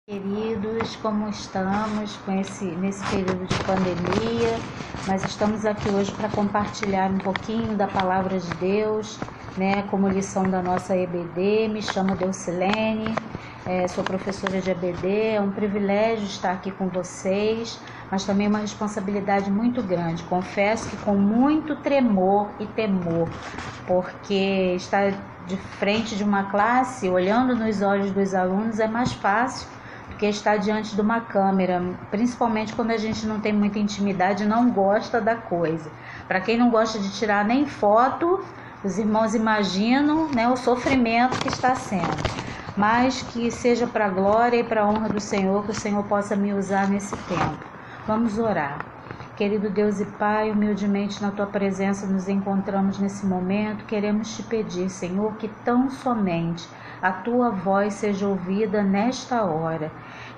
Queridos, como estamos nesse período de pandemia? Nós estamos aqui hoje para compartilhar um pouquinho da Palavra de Deus, como lição da nossa EBD. Me chamo Deusilene, sou professora de EBD. É um privilégio estar aqui com vocês, mas também uma responsabilidade muito grande. Confesso que com muito tremor e temor, porque estar de frente de uma classe, olhando nos olhos dos alunos, é mais fácil que está diante de uma câmera, principalmente quando a gente não tem muita intimidade e não gosta da coisa. Para quem não gosta de tirar nem foto, os irmãos imaginam, o sofrimento que está sendo. Mas que seja para a glória e para a honra do Senhor, que o Senhor possa me usar nesse tempo. Vamos orar. Querido Deus e Pai, humildemente na Tua presença nos encontramos nesse momento. Queremos Te pedir, Senhor, que tão somente a Tua voz seja ouvida nesta hora.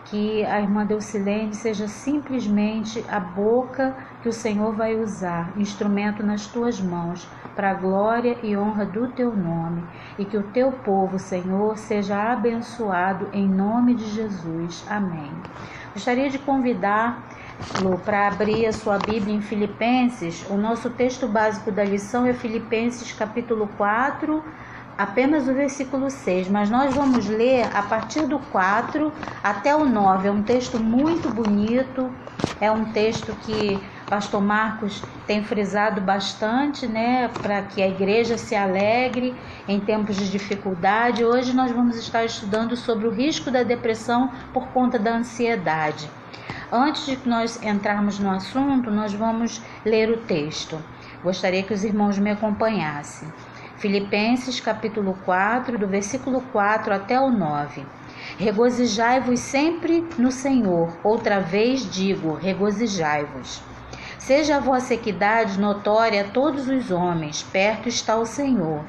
Que a irmã Deusilene seja simplesmente a boca que o Senhor vai usar, instrumento nas Tuas mãos, para a glória e honra do Teu nome. E que o Teu povo, Senhor, seja abençoado em nome de Jesus. Amém. Gostaria de convidar para abrir a sua Bíblia em Filipenses. O nosso texto básico da lição é Filipenses capítulo 4, apenas o versículo 6, mas nós vamos ler a partir do 4 até o 9. É um texto muito bonito, é um texto que pastor Marcos tem frisado bastante, para que a igreja se alegre em tempos de dificuldade. Hoje nós vamos estar estudando sobre o risco da depressão por conta da ansiedade. Antes de nós entrarmos no assunto, nós vamos ler o texto. Gostaria que os irmãos me acompanhassem. Filipenses capítulo 4, do versículo 4 até o 9. Regozijai-vos sempre no Senhor. Outra vez digo, regozijai-vos. Seja a vossa equidade notória a todos os homens, perto está o Senhor.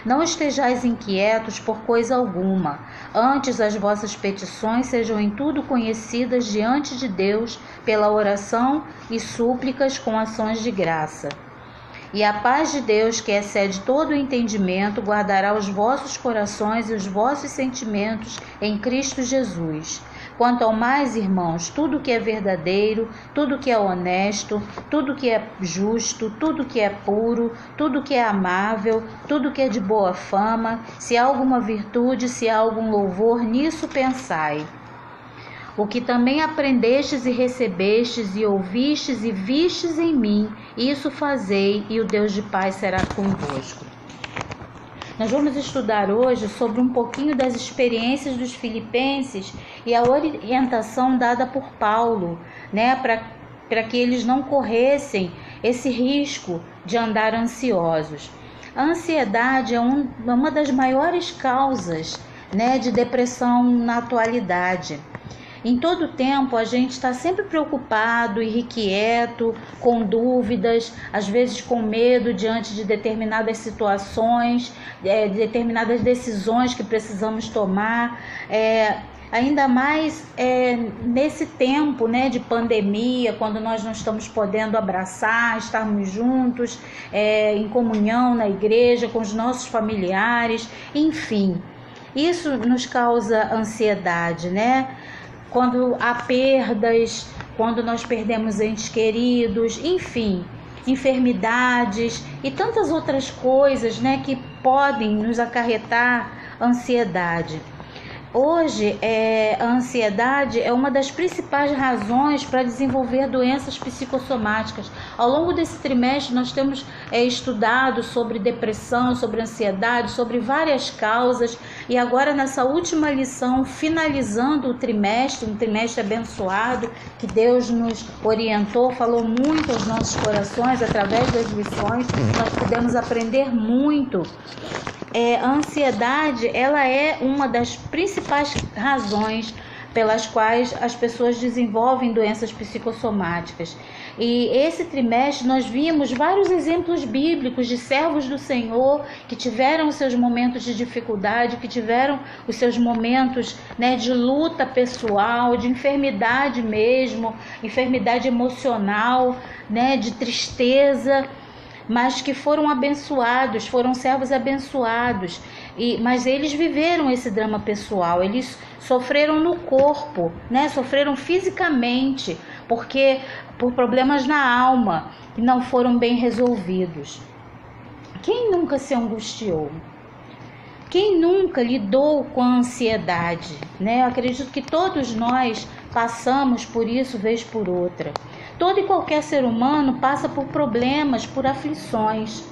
Não estejais inquietos por coisa alguma, antes as vossas petições sejam em tudo conhecidas diante de Deus pela oração e súplicas com ações de graça. E a paz de Deus, que excede todo o entendimento, guardará os vossos corações e os vossos sentimentos em Cristo Jesus. Quanto ao mais, irmãos, tudo que é verdadeiro, tudo que é honesto, tudo que é justo, tudo que é puro, tudo que é amável, tudo que é de boa fama, se há alguma virtude, se há algum louvor, nisso pensai. O que também aprendestes e recebestes e ouvistes e vistes em mim, isso fazei, e o Deus de paz será convosco. Nós vamos estudar hoje sobre um pouquinho das experiências dos filipenses e a orientação dada por Paulo, para que eles não corressem esse risco de andar ansiosos. A ansiedade é uma das maiores causas, de depressão na atualidade. Em todo tempo, a gente está sempre preocupado, irrequieto, com dúvidas, às vezes com medo diante de determinadas situações, determinadas decisões que precisamos tomar. Ainda mais nesse tempo de pandemia, quando nós não estamos podendo abraçar, estarmos juntos, em comunhão na igreja, com os nossos familiares, enfim. Isso nos causa ansiedade, Quando há perdas, quando nós perdemos entes queridos, enfim, enfermidades e tantas outras coisas, que podem nos acarretar ansiedade. Hoje, a ansiedade é uma das principais razões para desenvolver doenças psicossomáticas. Ao longo desse trimestre, nós temos estudado sobre depressão, sobre ansiedade, sobre várias causas. E agora, nessa última lição, finalizando o trimestre, um trimestre abençoado, que Deus nos orientou, falou muito aos nossos corações através das lições. Nós pudemos aprender muito. A ansiedade, ela é uma das principais razões pelas quais as pessoas desenvolvem doenças psicossomáticas. E esse trimestre nós vimos vários exemplos bíblicos de servos do Senhor que tiveram os seus momentos de dificuldade, que tiveram os seus momentos de luta pessoal, de enfermidade mesmo, enfermidade emocional, de tristeza, mas que foram abençoados, foram servos abençoados. Mas eles viveram esse drama pessoal, eles sofreram no corpo, né? Sofreram fisicamente, porque por problemas na alma que não foram bem resolvidos. Quem nunca se angustiou? Quem nunca lidou com a ansiedade, né? Eu acredito que todos nós passamos por isso vez por outra. Todo e qualquer ser humano passa por problemas, por aflições.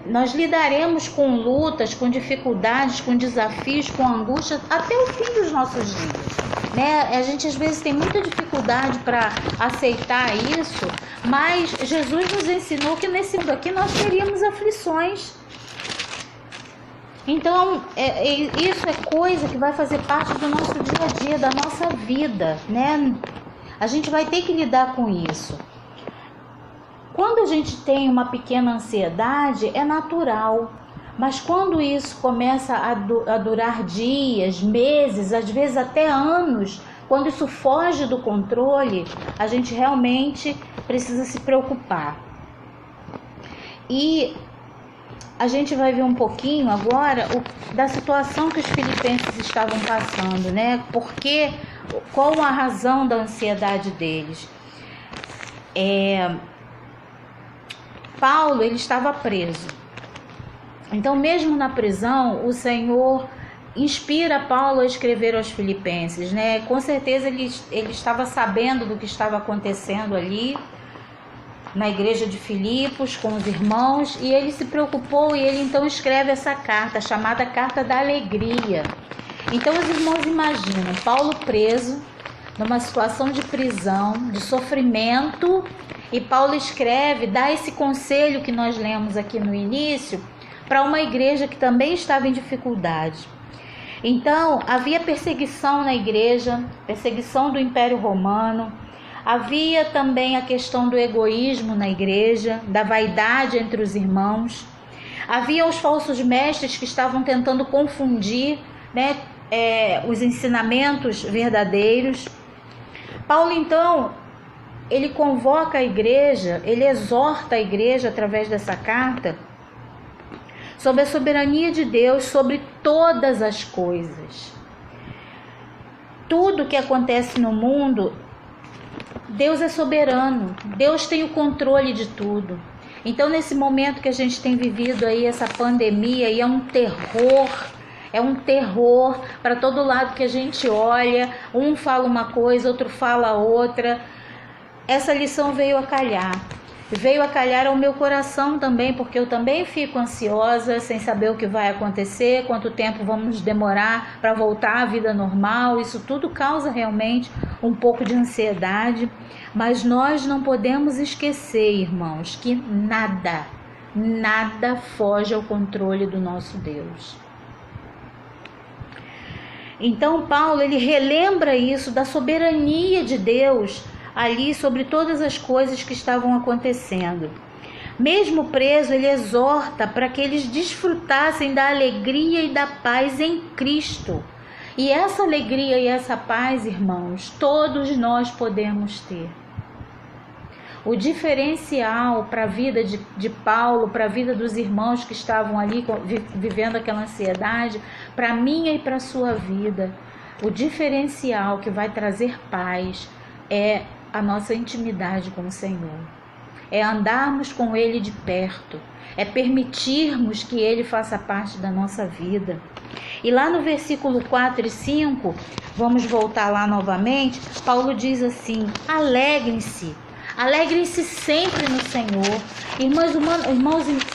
Nós lidaremos com lutas, com dificuldades, com desafios, com angústia até o fim dos nossos dias, né? A gente às vezes tem muita dificuldade para aceitar isso, mas Jesus nos ensinou que nesse mundo aqui nós teríamos aflições. Então, isso é coisa que vai fazer parte do nosso dia a dia, da nossa vida, né? A gente vai ter que lidar com isso. Quando a gente tem uma pequena ansiedade, é natural. Mas quando isso começa a durar dias, meses, às vezes até anos, quando isso foge do controle, a gente realmente precisa se preocupar. E a gente vai ver um pouquinho agora da situação que os filipenses estavam passando, né? Qual a razão da ansiedade deles? Paulo, ele estava preso. Então, mesmo na prisão, o Senhor inspira Paulo a escrever aos filipenses, né? Com certeza ele estava sabendo do que estava acontecendo ali na igreja de Filipos com os irmãos, e ele se preocupou e ele então escreve essa carta, chamada Carta da Alegria. Então os irmãos imaginam Paulo preso, numa situação de prisão, de sofrimento, e Paulo escreve, dá esse conselho que nós lemos aqui no início, para uma igreja que também estava em dificuldade. Então havia perseguição na igreja, perseguição do Império Romano. Havia também a questão do egoísmo na igreja, da vaidade entre os irmãos. Havia os falsos mestres que estavam tentando confundir, né, os ensinamentos verdadeiros. Paulo, então, ele convoca a igreja, ele exorta a igreja através dessa carta sobre a soberania de Deus sobre todas as coisas. Tudo que acontece no mundo, Deus é soberano, Deus tem o controle de tudo. Então, nesse momento que a gente tem vivido aí essa pandemia, e é um terror para todo lado que a gente olha, um fala uma coisa, outro fala outra. Essa lição veio a calhar ao meu coração também, porque eu também fico ansiosa, sem saber o que vai acontecer, quanto tempo vamos demorar para voltar à vida normal. Isso tudo causa realmente um pouco de ansiedade, mas nós não podemos esquecer, irmãos, que nada foge ao controle do nosso Deus. Então Paulo, ele relembra isso da soberania de Deus ali sobre todas as coisas que estavam acontecendo. Mesmo preso, ele exorta para que eles desfrutassem da alegria e da paz em Cristo. E essa alegria e essa paz, irmãos, todos nós podemos ter. O diferencial para a vida de Paulo, para a vida dos irmãos que estavam ali vivendo aquela ansiedade, para a minha e para a sua vida, o diferencial que vai trazer paz é a nossa intimidade com o Senhor. É andarmos com Ele de perto, é permitirmos que Ele faça parte da nossa vida. E lá no versículo 4 e 5, vamos voltar lá novamente, Paulo diz assim: alegrem-se sempre no Senhor. Irmãos,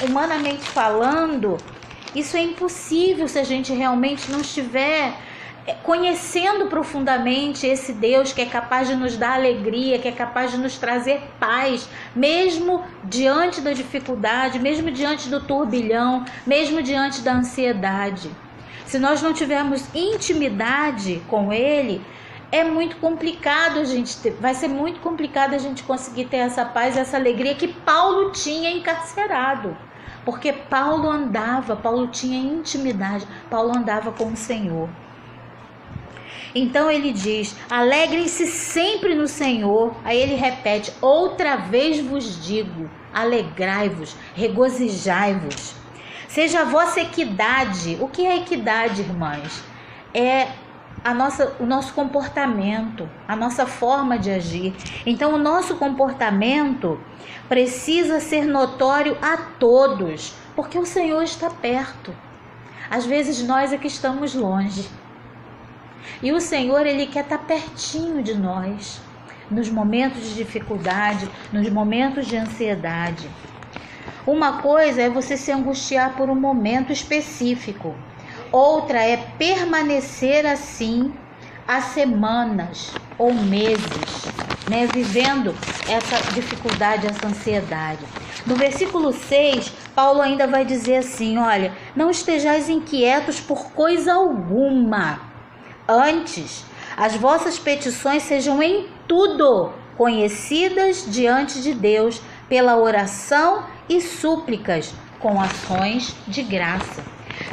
humanamente falando, isso é impossível se a gente realmente não estiver conhecendo profundamente esse Deus que é capaz de nos dar alegria, que é capaz de nos trazer paz, mesmo diante da dificuldade, mesmo diante do turbilhão, mesmo diante da ansiedade. Se nós não tivermos intimidade com Ele, é muito complicado vai ser muito complicado a gente conseguir ter essa paz, essa alegria que Paulo tinha encarcerado. Porque Paulo tinha intimidade, Paulo andava com o Senhor. Então ele diz: alegrem-se sempre no Senhor. Aí ele repete: outra vez vos digo, alegrai-vos, regozijai-vos. Seja a vossa equidade. O que é equidade, irmãs? É o nosso comportamento, a nossa forma de agir. Então, o nosso comportamento precisa ser notório a todos, porque o Senhor está perto. Às vezes nós é que estamos longe. E o Senhor, Ele quer estar pertinho de nós, nos momentos de dificuldade, nos momentos de ansiedade. Uma coisa é você se angustiar por um momento específico. Outra é permanecer assim há semanas ou meses, né, vivendo essa dificuldade, essa ansiedade. No versículo 6, Paulo ainda vai dizer assim, olha, não estejais inquietos por coisa alguma. Antes, as vossas petições sejam em tudo conhecidas diante de Deus pela oração e súplicas com ações de graça.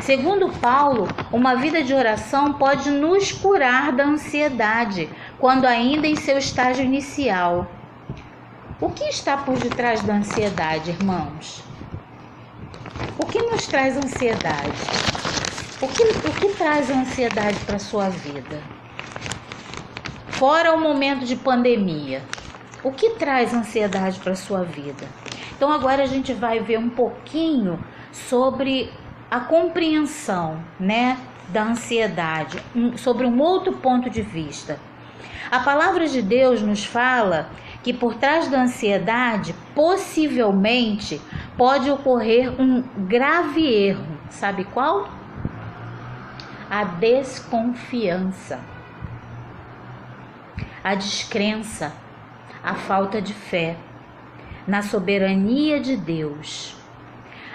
Segundo Paulo, uma vida de oração pode nos curar da ansiedade, quando ainda em seu estágio inicial. O que está por detrás da ansiedade, irmãos? O que nos traz ansiedade? O que traz ansiedade para a sua vida? Fora o momento de pandemia, o que traz ansiedade para a sua vida? Então agora a gente vai ver um pouquinho sobre a compreensão, né, da ansiedade, sobre um outro ponto de vista. A palavra de Deus nos fala que por trás da ansiedade, possivelmente, pode ocorrer um grave erro. Sabe qual? A desconfiança, a descrença, a falta de fé na soberania de Deus.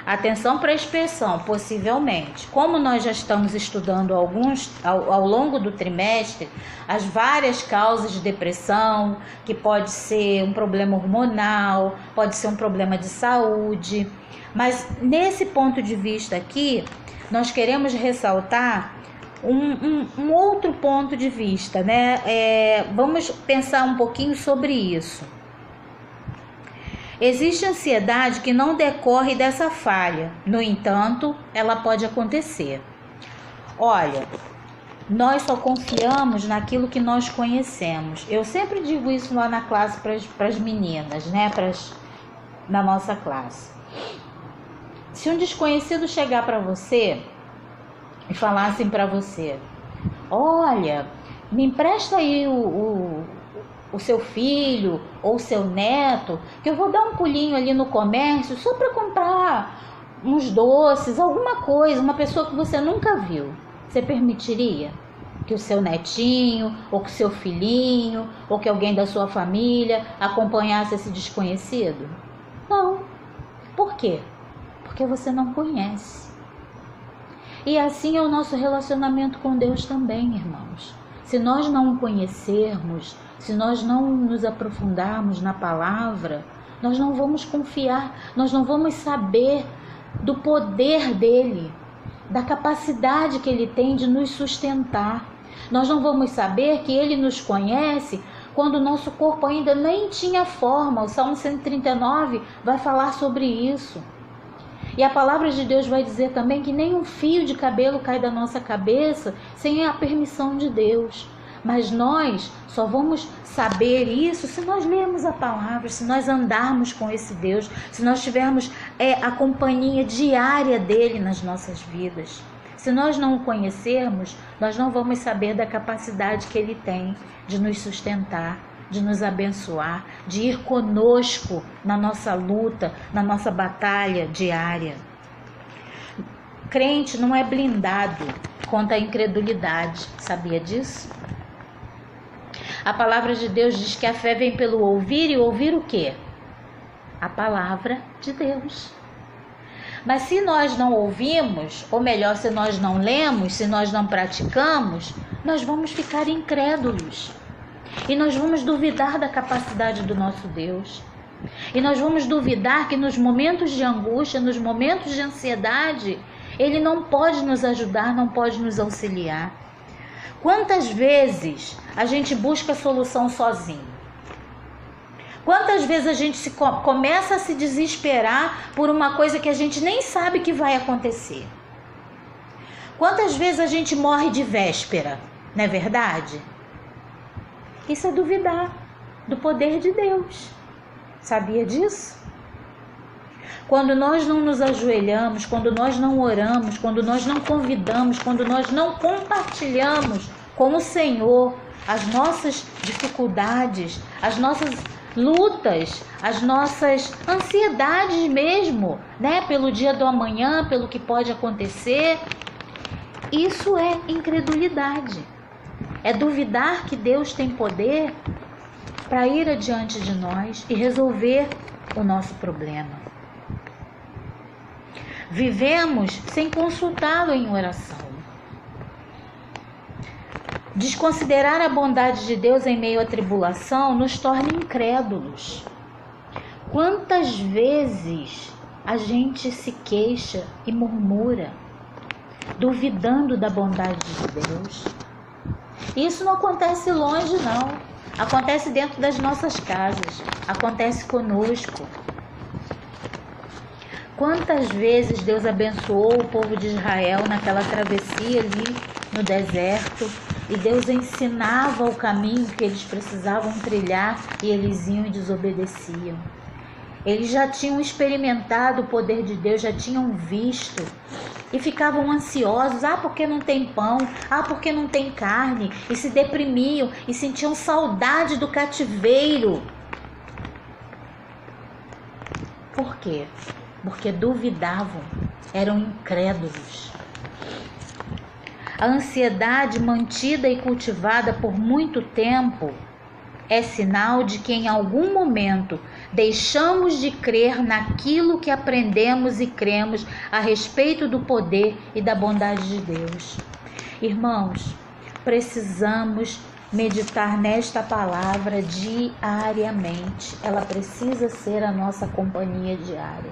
Atenção para a expressão, possivelmente. Como nós já estamos estudando ao longo do trimestre, as várias causas de depressão, que pode ser um problema hormonal, pode ser um problema de saúde. Mas nesse ponto de vista aqui, nós queremos ressaltar um outro ponto de vista, né? Vamos pensar um pouquinho sobre isso. Existe ansiedade que não decorre dessa falha, no entanto, ela pode acontecer. Olha, nós só confiamos naquilo que nós conhecemos. Eu sempre digo isso lá na classe para as meninas, né? Na nossa classe. Se um desconhecido chegar para você e falar assim para você, olha, me empresta aí o seu filho ou o seu neto, que eu vou dar um pulinho ali no comércio só para comprar uns doces, alguma coisa, uma pessoa que você nunca viu. Você permitiria que o seu netinho, ou que o seu filhinho, ou que alguém da sua família acompanhasse esse desconhecido? Não. Por quê? Porque você não conhece. E assim é o nosso relacionamento com Deus também, irmãos. Se nós não o conhecermos, se nós não nos aprofundarmos na palavra, nós não vamos confiar, nós não vamos saber do poder dele, da capacidade que ele tem de nos sustentar. Nós não vamos saber que ele nos conhece quando o nosso corpo ainda nem tinha forma. O Salmo 139 vai falar sobre isso. E a palavra de Deus vai dizer também que nem um fio de cabelo cai da nossa cabeça sem a permissão de Deus. Mas nós só vamos saber isso se nós lermos a palavra, se nós andarmos com esse Deus, se nós tivermos a companhia diária dele nas nossas vidas. Se nós não o conhecermos, nós não vamos saber da capacidade que ele tem de nos sustentar, de nos abençoar, de ir conosco na nossa luta, na nossa batalha diária. Crente não é blindado contra a incredulidade, sabia disso? A palavra de Deus diz que a fé vem pelo ouvir, e ouvir o quê? A palavra de Deus. Mas se nós não ouvimos, ou melhor, se nós não lemos, se nós não praticamos, nós vamos ficar incrédulos. E nós vamos duvidar da capacidade do nosso Deus. E nós vamos duvidar que nos momentos de angústia, nos momentos de ansiedade, ele não pode nos ajudar, não pode nos auxiliar. Quantas vezes a gente busca a solução sozinho? Quantas vezes a gente começa a se desesperar por uma coisa que a gente nem sabe que vai acontecer? Quantas vezes a gente morre de véspera, não é verdade? Isso é duvidar do poder de Deus. Sabia disso? Quando nós não nos ajoelhamos, quando nós não oramos, quando nós não convidamos, quando nós não compartilhamos com o Senhor as nossas dificuldades, as nossas lutas, as nossas ansiedades mesmo, né? Pelo dia do amanhã, pelo que pode acontecer. Isso é incredulidade. É duvidar que Deus tem poder para ir adiante de nós e resolver o nosso problema. Vivemos sem consultá-lo em oração. Desconsiderar a bondade de Deus em meio à tribulação nos torna incrédulos. Quantas vezes a gente se queixa e murmura, duvidando da bondade de Deus? Isso não acontece longe, não. Acontece dentro das nossas casas, acontece conosco. Quantas vezes Deus abençoou o povo de Israel naquela travessia ali no deserto, e Deus ensinava o caminho que eles precisavam trilhar e eles iam e desobedeciam. Eles já tinham experimentado o poder de Deus, já tinham visto e ficavam ansiosos, porque não tem pão, porque não tem carne, e se deprimiam e sentiam saudade do cativeiro. Por quê? Porque duvidavam, eram incrédulos. A ansiedade mantida e cultivada por muito tempo é sinal de que em algum momento deixamos de crer naquilo que aprendemos e cremos a respeito do poder e da bondade de Deus. Irmãos, precisamos meditar nesta palavra diariamente. Ela precisa ser a nossa companhia diária.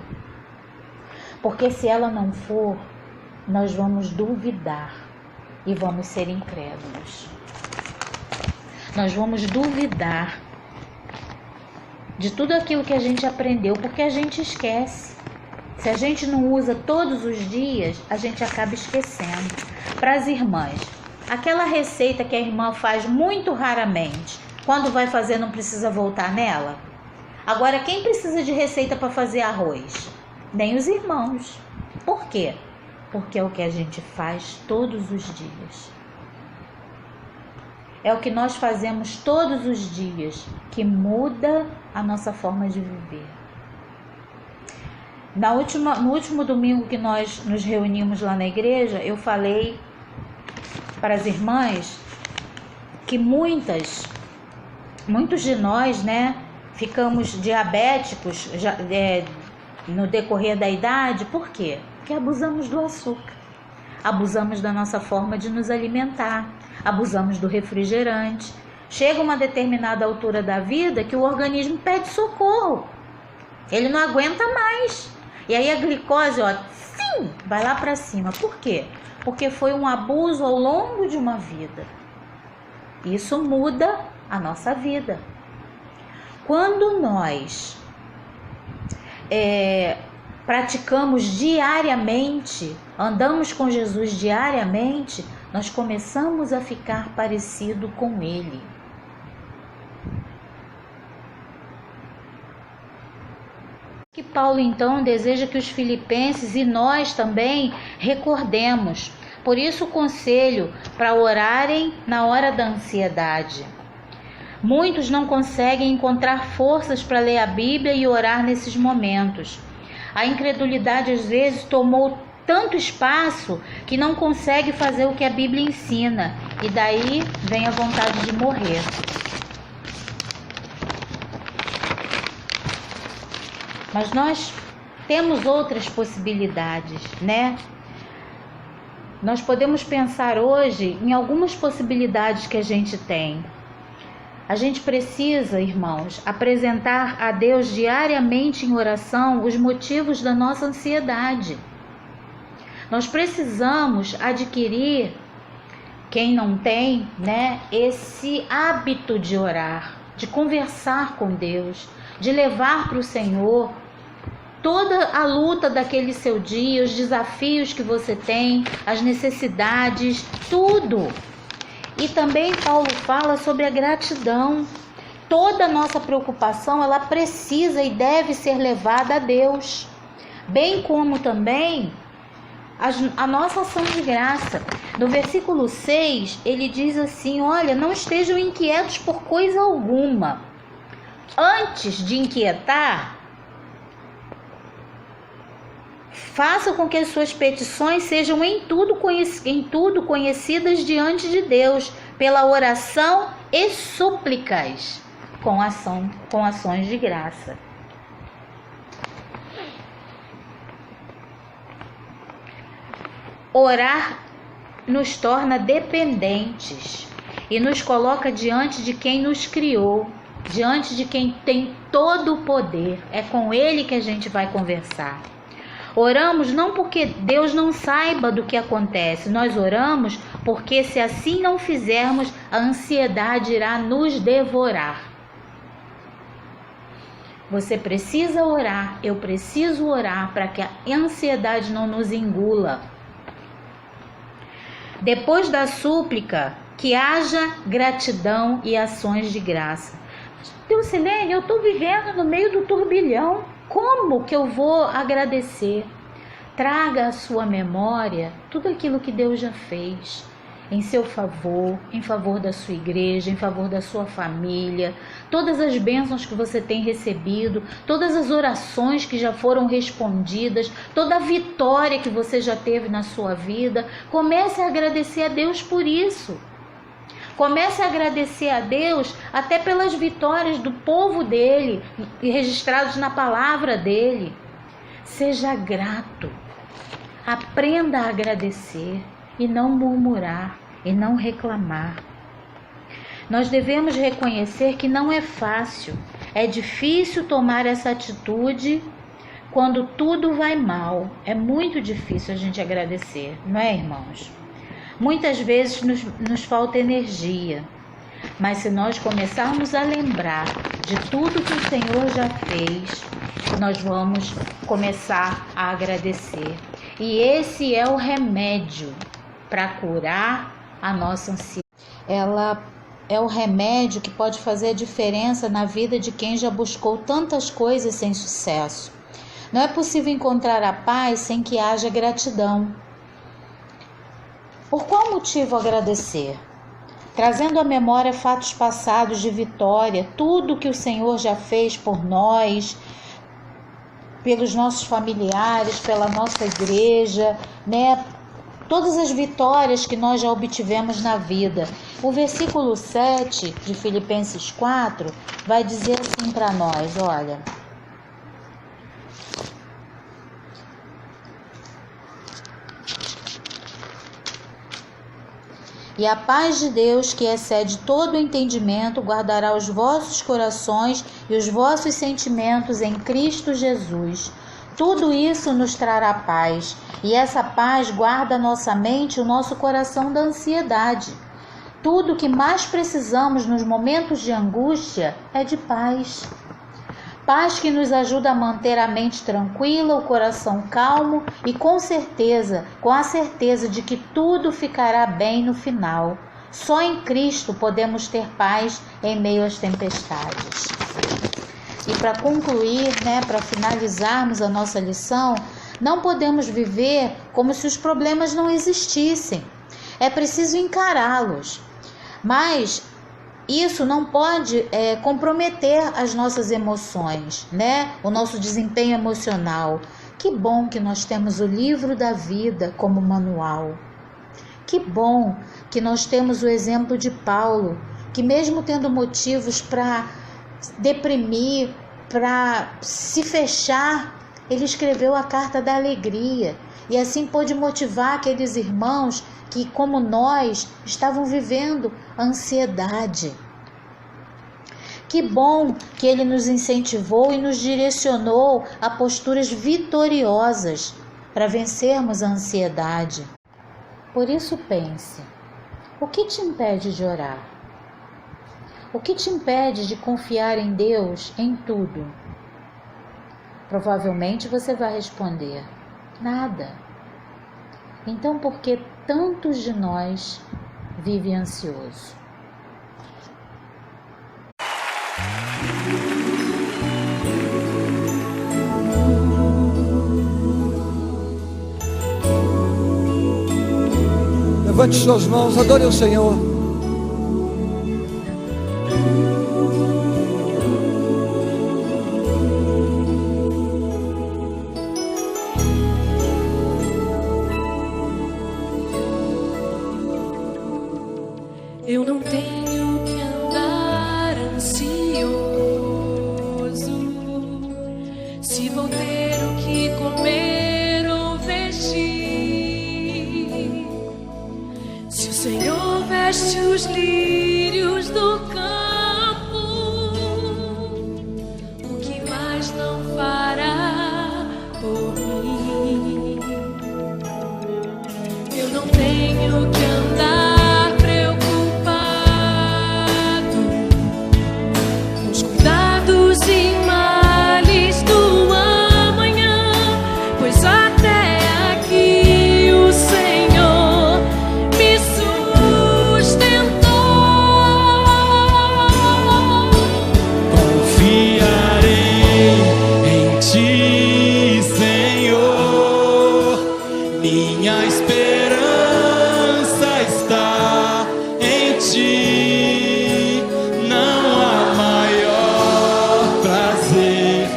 Porque se ela não for, nós vamos duvidar e vamos ser incrédulos. Nós vamos duvidar de tudo aquilo que a gente aprendeu, porque a gente esquece. Se a gente não usa todos os dias, a gente acaba esquecendo. Para as irmãs, aquela receita que a irmã faz muito raramente, quando vai fazer não precisa voltar nela? Agora, quem precisa de receita para fazer arroz? Nem os irmãos. Por quê? Porque é o que a gente faz todos os dias. É o que nós fazemos todos os dias que muda a nossa forma de viver. No último domingo que nós nos reunimos lá na igreja, eu falei para as irmãs que muitos de nós, né, ficamos diabéticos no decorrer da idade. Por quê? Porque abusamos do açúcar, abusamos da nossa forma de nos alimentar, abusamos do refrigerante. Chega uma determinada altura da vida que o organismo pede socorro, ele não aguenta mais, e aí a glicose, sim, vai lá para cima. Por quê? Porque foi um abuso ao longo de uma vida. Isso muda a nossa vida. Quando nós praticamos diariamente, andamos com Jesus diariamente, nós começamos a ficar parecido com Ele. Que Paulo então deseja que os filipenses e nós também recordemos. Por isso o conselho para orarem na hora da ansiedade. Muitos não conseguem encontrar forças para ler a Bíblia e orar nesses momentos. A incredulidade às vezes tomou tanto espaço que não consegue fazer o que a Bíblia ensina, e daí vem a vontade de morrer. Mas nós temos outras possibilidades, né? Nós podemos pensar hoje em algumas possibilidades que a gente tem. A gente precisa, irmãos, apresentar a Deus diariamente em oração os motivos da nossa ansiedade. Nós precisamos adquirir, quem não tem, né, esse hábito de orar. de conversar com Deus, de levar para o Senhor toda a luta daquele seu dia, os desafios que você tem, as necessidades, tudo. E também Paulo fala sobre a gratidão. Toda a nossa preocupação, ela precisa e deve ser levada a Deus, bem como também a nossa ação de graça. No versículo 6, ele diz assim: olha, não estejam inquietos por coisa alguma. Antes de inquietar, faça com que as suas petições sejam em tudo conhecidas diante de Deus, pela oração e súplicas, com ações de graça. Orar nos torna dependentes e nos coloca diante de quem nos criou, diante de quem tem todo o poder. É com Ele que a gente vai conversar. Oramos não porque Deus não saiba do que acontece, nós oramos porque se assim não fizermos, a ansiedade irá nos devorar. Você precisa orar, eu preciso orar para que a ansiedade não nos engula. Depois da súplica, que haja gratidão e ações de graça. Dilcilene, eu estou vivendo no meio do turbilhão. Como que eu vou agradecer? Traga à sua memória tudo aquilo que Deus já fez em seu favor, em favor da sua igreja, em favor da sua família, todas as bênçãos que você tem recebido, todas as orações que já foram respondidas, toda a vitória que você já teve na sua vida. Comece a agradecer a Deus por isso. Comece a agradecer a Deus até pelas vitórias do povo dele, registrados na palavra dele. Seja grato. Aprenda a agradecer e não murmurar e não reclamar. Nós devemos reconhecer que não é fácil, é difícil tomar essa atitude quando tudo vai mal. É muito difícil a gente agradecer, não é, irmãos? Muitas vezes nos falta energia, mas se nós começarmos a lembrar de tudo que o Senhor já fez, nós vamos começar a agradecer. E esse é o remédio para curar a nossa ansiedade. Ela é o remédio que pode fazer a diferença na vida de quem já buscou tantas coisas sem sucesso. Não é possível encontrar a paz sem que haja gratidão. Por qual motivo agradecer? Trazendo à memória fatos passados de vitória, tudo que o Senhor já fez por nós, pelos nossos familiares, pela nossa igreja, né? Todas as vitórias que nós já obtivemos na vida. O versículo 7 de Filipenses 4 vai dizer assim para nós, olha: e a paz de Deus, que excede todo o entendimento, guardará os vossos corações e os vossos sentimentos em Cristo Jesus. Tudo isso nos trará paz, e essa paz guarda a nossa mente e o nosso coração da ansiedade. Tudo o que mais precisamos nos momentos de angústia é de paz. Paz que nos ajuda a manter a mente tranquila, o coração calmo e com a certeza de que tudo ficará bem no final. Só em Cristo podemos ter paz em meio às tempestades. E para concluir, para finalizarmos a nossa lição, não podemos viver como se os problemas não existissem. É preciso encará-los. Mas isso não pode comprometer as nossas emoções, o nosso desempenho emocional. Que bom que nós temos o livro da vida como manual. Que bom que nós temos o exemplo de Paulo, que mesmo tendo motivos para deprimir, para se fechar, ele escreveu a carta da alegria e assim pôde motivar aqueles irmãos que, como nós, estavam vivendo ansiedade. Que bom que ele nos incentivou e nos direcionou a posturas vitoriosas para vencermos a ansiedade. Por isso pense, o que te impede de orar? O que te impede de confiar em Deus em tudo? Provavelmente você vai responder: nada. Então, por que tantos de nós vivem ansioso? Levante suas mãos, adore o Senhor. Eu não tenho que andar ansioso, se vou ter o que comer ou vestir. Se o Senhor veste os lírios do campo, o que mais não fará por mim? Eu não tenho que andar e males do amanhã, pois até aqui o Senhor me sustentou. Confiarei em Ti, Senhor, minha esperança está em Ti, não há maior prazer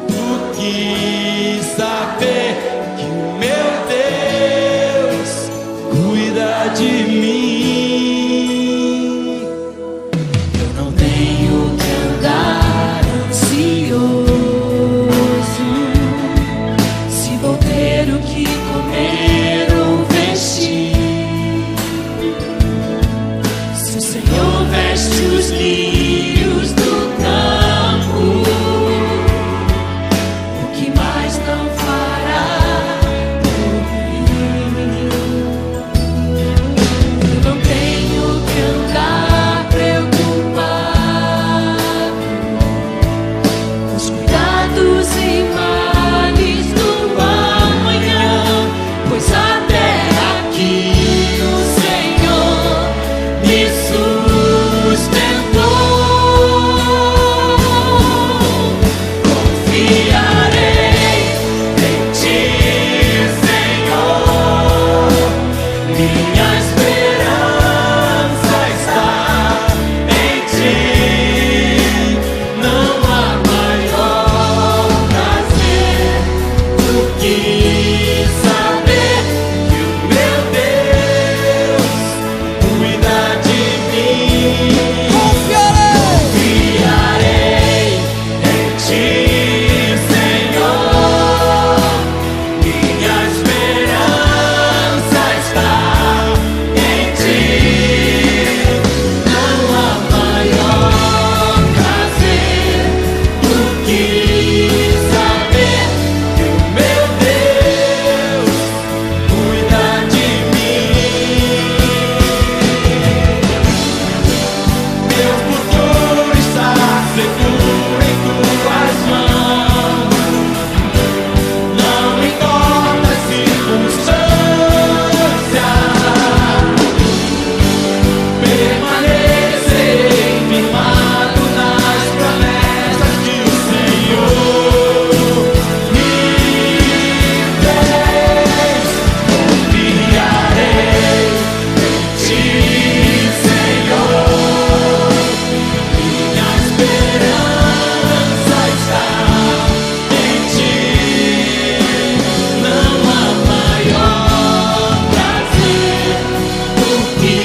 do que saber que o meu Deus cuida de mim. Eu não tenho que andar ansioso, se vou ter o que comer ou vestir. Se o Senhor veste os lírios do campo, o que mais não fará por mim? Eu não tenho que andar preocupado com os cuidados e males do amanhã, pois até aqui o Senhor me sustentou. Confiarei em Ti, Senhor, minha esperança está em Ti, não há maior prazer do que saber que o meu Deus cuida de mim. Confiarei em Ti, Senhor, minha esperança está em Ti, não há maior prazer do que saber que o meu Deus cuida de mim. Meu futuro está seguro em Tuas mãos, não importa as circunstâncias, permanecerei firmado nas promessas que o Senhor me fez. Confiarei em Ti, Senhor, minha esperança está em Ti, não há maior prazer do que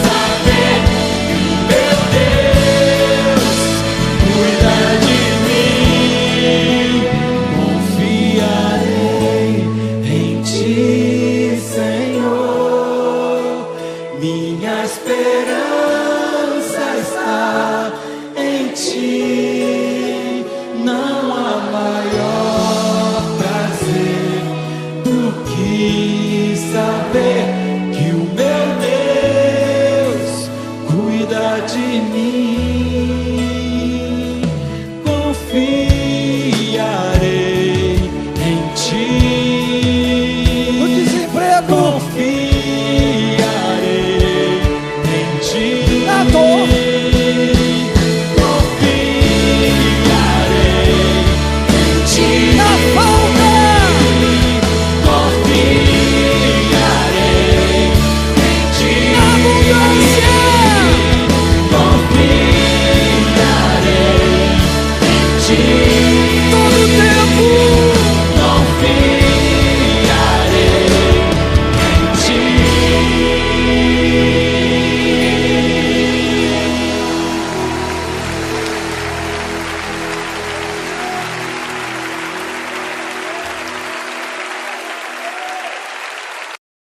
saber que o meu Deus cuida de mim. Confiarei em Ti, Senhor, minha esperança está em Ti, não há maior prazer do que saber que o meu Deus cuida de mim. Sim.